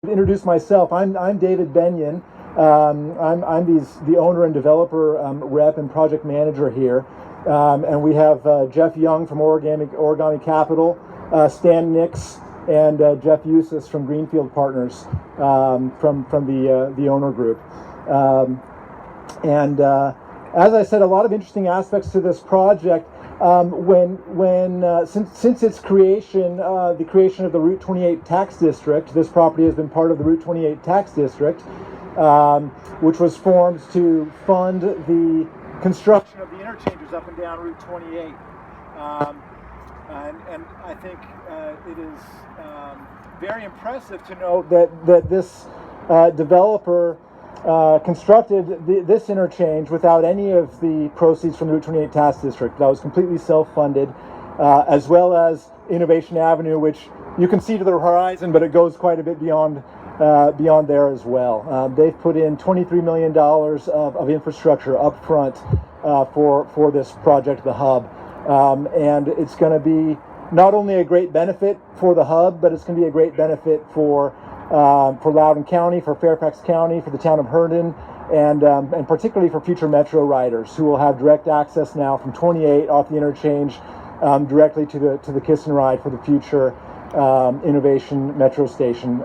Introduce myself. I'm David Benyon. I'm the owner and developer rep and project manager here, and we have Jeff Young from Origami Capital, Stan Nix, and Jeff Eusis from Greenfield Partners from the owner group. And as I said, a lot of interesting aspects to this project. Since its creation, the creation of the Route 28 tax district, this property has been part of the Route 28 tax district, which was formed to fund the construction of the interchanges up and down Route 28. And I think it is very impressive to note that this developer constructed this interchange without any of the proceeds from the Route 28 tax district. That was completely self-funded, as well as Innovation Avenue, which you can see to the horizon, but it goes quite a bit beyond there as well. They've put in $23 million of infrastructure up front for this project, the hub, and it's going to be not only a great benefit for the hub, but it's going to be a great benefit for Loudoun County, for Fairfax County, for the town of Herndon, and particularly for future Metro riders who will have direct access now from 28 off the interchange directly to the kiss and ride for the future Innovation Metro Station,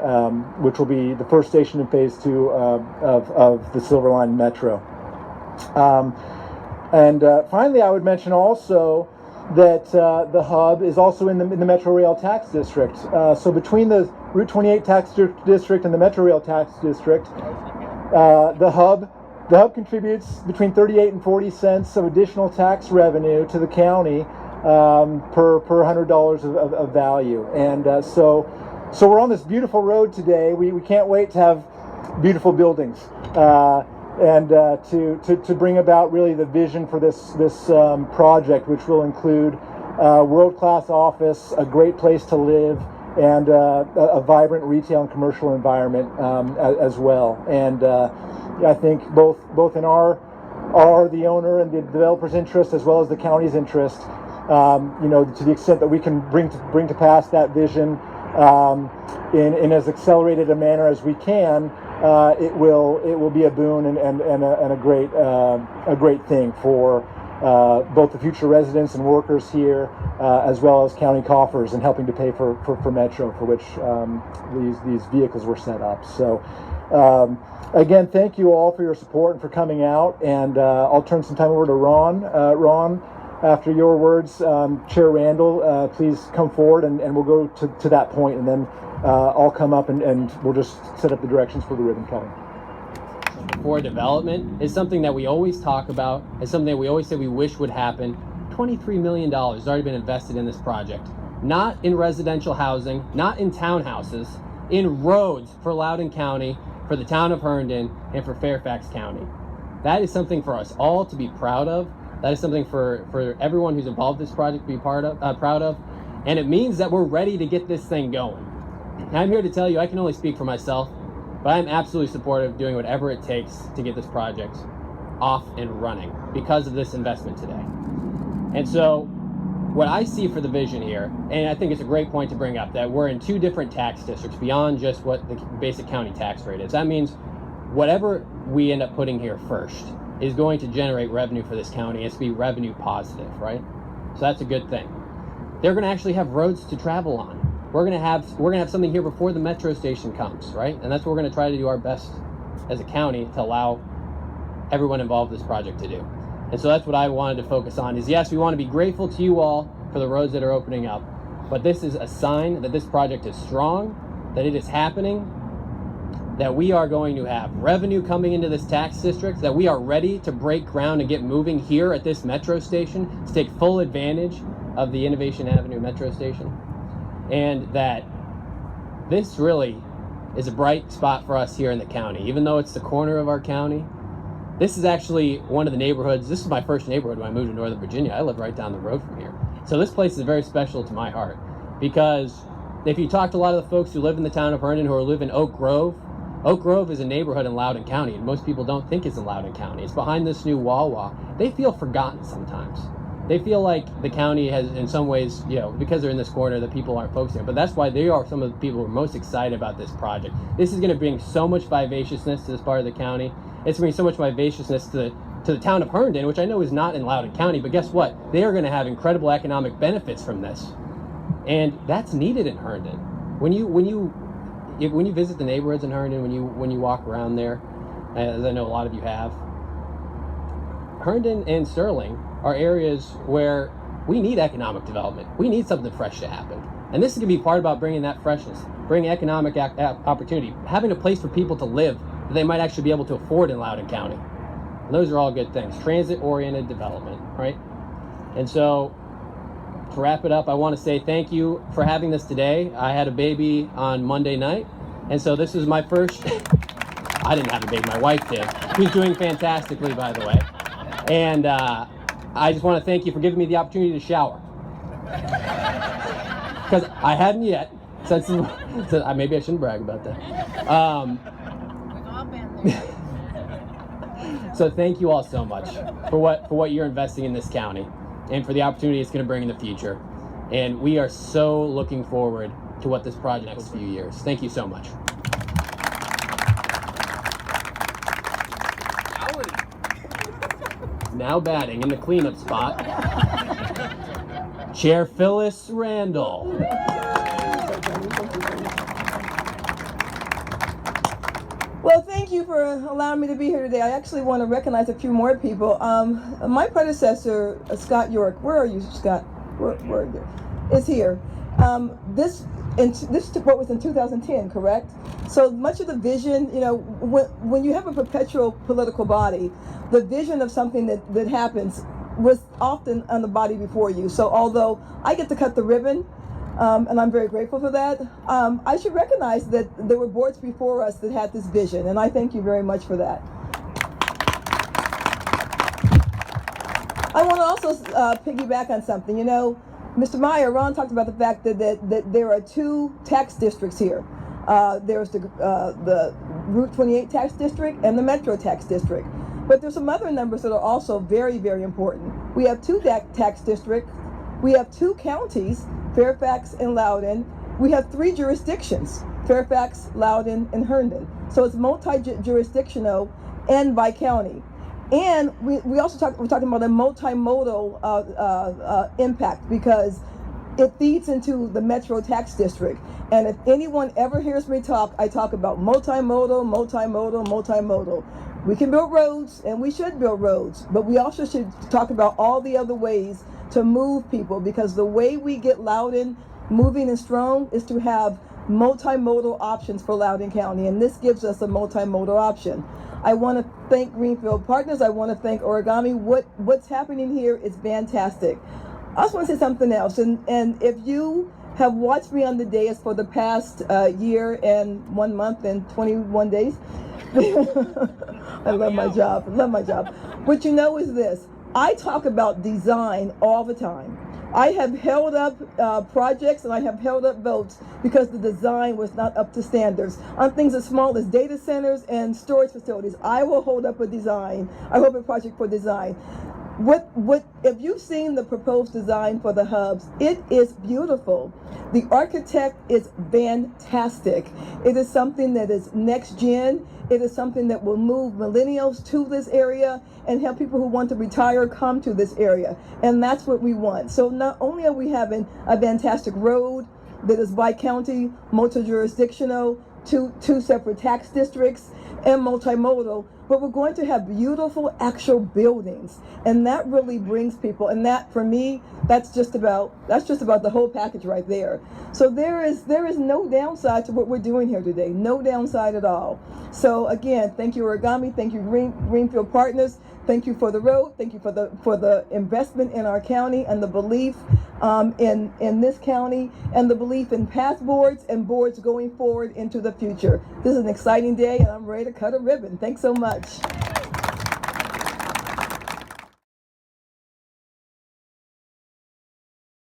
which will be the first station in Phase 2 of the Silver Line Metro. Finally, I would mention also that the hub is also in the Metro Rail tax district. So between the Route 28 tax district and the Metro Rail tax district, the hub contributes between 38 and 40 cents of additional tax revenue to the county per $100 of value. And so we're on this beautiful road today. We can't wait to have beautiful buildings. And to bring about really the vision for this project, which will include world-class office, a great place to live, and a vibrant retail and commercial environment as well. And I think both in the owner and the developer's interest, as well as the county's interest, to the extent that we can bring to pass that vision in as accelerated a manner as we can. It will be a boon and a great thing for both the future residents and workers here, as well as county coffers, and helping to pay for Metro, for which these vehicles were set up. So again, thank you all for your support and for coming out. And I'll turn some time over to Ron. Ron, after your words, Chair Randall, please come forward and we'll go to that point, and then I'll come up and we'll just set up the directions for the ribbon cutting. For development is something that we always talk about. It's something that we always say we wish would happen. $23 million has already been invested in this project. Not in residential housing, not in townhouses, in roads for Loudoun County, for the town of Herndon, and for Fairfax County. That is something for us all to be proud of. That is something for everyone who's involved in this project to be proud of. And it means that we're ready to get this thing going. I'm here to tell you, I can only speak for myself, but I'm absolutely supportive of doing whatever it takes to get this project off and running because of this investment today. And so what I see for the vision here, and I think it's a great point to bring up, that we're in two different tax districts beyond just what the basic county tax rate is. That means whatever we end up putting here first is going to generate revenue for this county. It's to be revenue positive, right? So that's a good thing. They're going to actually have roads to travel on. We're gonna have something here before the metro station comes, right? And that's what we're gonna try to do our best as a county to allow everyone involved in this project to do. And so that's what I wanted to focus on, is yes, we want to be grateful to you all for the roads that are opening up, but this is a sign that this project is strong, that it is happening, that we are going to have revenue coming into this tax district, that we are ready to break ground and get moving here at this metro station to take full advantage of the Innovation Avenue metro station. And that this really is a bright spot for us here in the county. Even though it's the corner of our county, this is actually one of the neighborhoods. This is my first neighborhood when I moved to Northern Virginia. I live right down the road from here. So this place is very special to my heart, because if you talk to a lot of the folks who live in the town of Herndon, who live in Oak Grove is a neighborhood in Loudoun County, and most people don't think it's in Loudoun County. It's behind this new Wawa. They feel forgotten sometimes. They feel like the county has, in some ways, because they're in this corner, the people aren't focusing. But that's why they are some of the people who are most excited about this project. This is going to bring so much vivaciousness to this part of the county. It's going to bring so much vivaciousness to the town of Herndon, which I know is not in Loudoun County. But guess what? They are going to have incredible economic benefits from this, and that's needed in Herndon. When you visit the neighborhoods in Herndon, when you walk around there, as I know a lot of you have, Herndon and Sterling are areas where we need economic development. We need something fresh to happen. And this is going to be part about bringing that freshness, bringing economic opportunity, having a place for people to live that they might actually be able to afford in Loudoun County. And those are all good things. Transit-oriented development, right? And so, to wrap it up, I want to say thank you for having this today. I had a baby on Monday night, and so this is my first... I didn't have a baby, my wife did. Who's doing fantastically, by the way. And I just want to thank you for giving me the opportunity to shower. Because I hadn't yet. So maybe I shouldn't brag about that. We've all been there. So thank you all so much for what you're investing in this county and for the opportunity it's going to bring in the future. And we are so looking forward to what this project next few years. Thank you so much. Now batting in the cleanup spot, Chair Phyllis Randall. Well, thank you for allowing me to be here today. I actually want to recognize a few more people. My predecessor, Scott York, where are you, Scott? Where are you? Is here. This what was in 2010, correct? So much of the vision, when you have a perpetual political body, the vision of something that happens was often on the body before you. So although I get to cut the ribbon, and I'm very grateful for that, I should recognize that there were boards before us that had this vision, and I thank you very much for that. I want to also piggyback on something. Mr. Meyer, Ron talked about the fact that there are two tax districts here. There's the Route 28 tax district and the Metro tax district. But there's some other numbers that are also very, very important. We have two tax districts. We have two counties, Fairfax and Loudoun. We have three jurisdictions, Fairfax, Loudoun, and Herndon. So it's multi-jurisdictional and by county. And we're talking about a multimodal impact, because it feeds into the Metro tax district. And if anyone ever hears me talk, I talk about multimodal, multimodal, multimodal. We can build roads, and we should build roads, but we also should talk about all the other ways to move people, because the way we get Loudoun moving and strong is to have multimodal options for Loudoun County, and this gives us a multimodal option. I want to thank Greenfield Partners. I want to thank Origami. What's happening here is fantastic. I also want to say something else, and if you have watched me on the dais for the past year and 1 month and 21 days, I love my job. What you know is this: I talk about design all the time. I have held up projects and I have held up votes because the design was not up to standards. On things as small as data centers and storage facilities, I will hold up a design. I hold up a project for design. If you've seen the proposed design for the hubs, it is beautiful. The architect is fantastic. It is something that is next gen. It is something that will move millennials to this area and help people who want to retire come to this area. And that's what we want. So not only are we having a fantastic road that is by county, multi-jurisdictional, two separate tax districts, and multimodal, but we're going to have beautiful actual buildings, and that really brings people. And that, for me, that's just about the whole package right there. So there is no downside to what we're doing here today. No downside at all. So again, thank you Origami, thank you Greenfield Partners, thank you for the road, thank you for the investment in our county and the belief in this county, and the belief in path boards and boards going forward into the future. This is an exciting day, and I'm ready to cut a ribbon. Thanks so much.